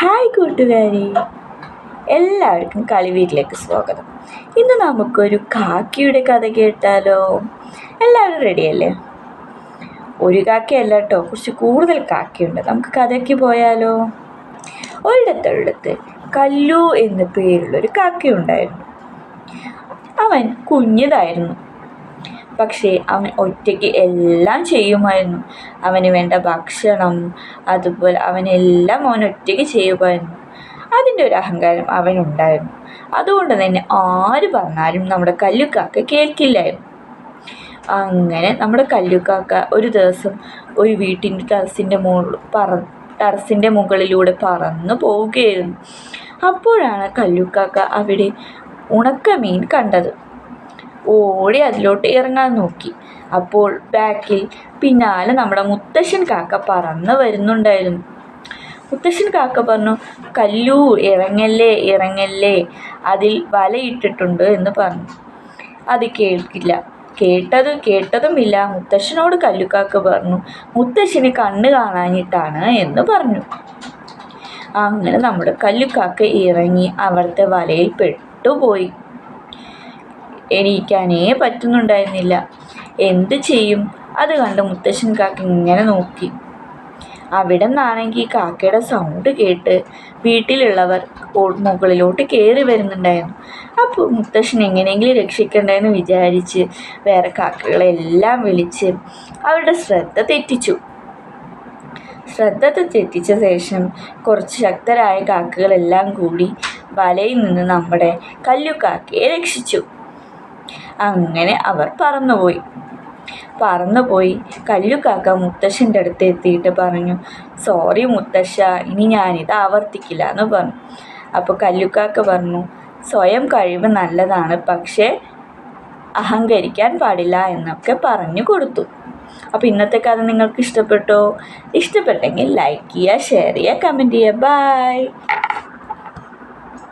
Hi കൂട്ടുകാരെ, എല്ലാവർക്കും കളിവീട്ടിലേക്ക് സ്വാഗതം. ഇന്ന് നമുക്കൊരു കാക്കയുടെ കഥ കേട്ടാലോ? എല്ലാവരും റെഡിയല്ലേ? ഒരു കാക്കയല്ല കേട്ടോ, കുറച്ച് കൂടുതൽ കാക്കയുണ്ട്. നമുക്ക് കഥയ്ക്ക് പോയാലോ? ഒരിടത്ത് കല്ലു എന്ന പേരുള്ളൊരു കാക്കയുണ്ടായിരുന്നു. അവൻ കുഞ്ഞതായിരുന്നു, പക്ഷേ അവൻ ഒറ്റയ്ക്ക് എല്ലാം ചെയ്യുമായിരുന്നു. അവന് വേണ്ട ഭക്ഷണം, അതുപോലെ അവനെല്ലാം അവൻ ഒറ്റയ്ക്ക് ചെയ്യുമായിരുന്നു. അതിൻ്റെ ഒരു അഹങ്കാരം അവനുണ്ടായിരുന്നു. അതുകൊണ്ട് തന്നെ ആര് പറഞ്ഞാലും നമ്മുടെ കല്ലുക്കാക്ക കേൾക്കില്ലായിരുന്നു. അങ്ങനെ നമ്മുടെ കല്ലുക്കാക്ക ഒരു ദിവസം ഒരു വീട്ടിൻ്റെ ടെറസിൻ്റെ മുകളിലൂടെ പറന്നു പോവുകയായിരുന്നു. അപ്പോഴാണ് കല്ലുക്കാക്ക അവിടെ ഉണക്കമീൻ കണ്ടത്. ഓടി അതിലോട്ട് ഇറങ്ങാൻ നോക്കി. അപ്പോൾ ബാക്കിൽ പിന്നാലെ നമ്മുടെ മുത്തശ്ശൻ കാക്ക പറന്ന് വരുന്നുണ്ടായിരുന്നു. മുത്തശ്ശൻ കാക്ക പറഞ്ഞു, കല്ലു ഇറങ്ങല്ലേ ഇറങ്ങല്ലേ, അതിൽ വലയിട്ടിട്ടുണ്ട് എന്ന് പറഞ്ഞു. അത് കേട്ടതുമില്ല. മുത്തശ്ശനോട് കല്ലുക്കാക്ക പറഞ്ഞു, മുത്തശ്ശന് കണ്ണ് കാണാനിട്ടാണ് എന്ന് പറഞ്ഞു. അങ്ങനെ നമ്മുടെ കല്ലുക്കാക്ക ഇറങ്ങി അവിടുത്തെ വലയിൽ പെട്ടുപോയി. എണീക്കാനേ പറ്റുന്നുണ്ടായിരുന്നില്ല. എന്ത് ചെയ്യും? അത് കണ്ട് മുത്തശ്ശൻ കാക്ക ഇങ്ങനെ നോക്കി. അവിടെ നിന്നാണെങ്കിൽ കാക്കയുടെ സൗണ്ട് കേട്ട് വീട്ടിലുള്ളവർ മുകളിലോട്ട് കയറി വരുന്നുണ്ടായിരുന്നു. അപ്പോൾ മുത്തശ്ശൻ എങ്ങനെയെങ്കിലും രക്ഷിക്കണ്ടെന്ന് വിചാരിച്ച് വേറെ കാക്കകളെല്ലാം വിളിച്ച് അവരുടെ ശ്രദ്ധ തെറ്റിച്ച ശേഷം കുറച്ച് ശക്തരായ കാക്കകളെല്ലാം കൂടി വലയിൽ നിന്ന് നമ്മുടെ കല്ലുക്കാക്കയെ രക്ഷിച്ചു. അങ്ങനെ അവർ പറന്നുപോയി. കല്ലുക്കാക്ക മുത്തശ്ശൻ്റെ അടുത്ത് എത്തിയിട്ട് പറഞ്ഞു, സോറി മുത്തശ്ശ, ഇനി ഞാനിത് ആവർത്തിക്കില്ല എന്ന് പറഞ്ഞു. അപ്പോൾ കല്ലുക്കാക്ക പറഞ്ഞു, സ്വയം കഴിവ് നല്ലതാണ്, പക്ഷേ അഹങ്കരിക്കാൻ പാടില്ല എന്നൊക്കെ പറഞ്ഞു കൊടുത്തു. അപ്പോൾ ഇന്നത്തെ കഥ നിങ്ങൾക്ക് ഇഷ്ടപ്പെട്ടോ? ഇഷ്ടപ്പെട്ടെങ്കിൽ ലൈക്ക് ചെയ്യുക, ഷെയർ ചെയ്യുക, കമൻറ്റ് ചെയ്യുക. ബൈ.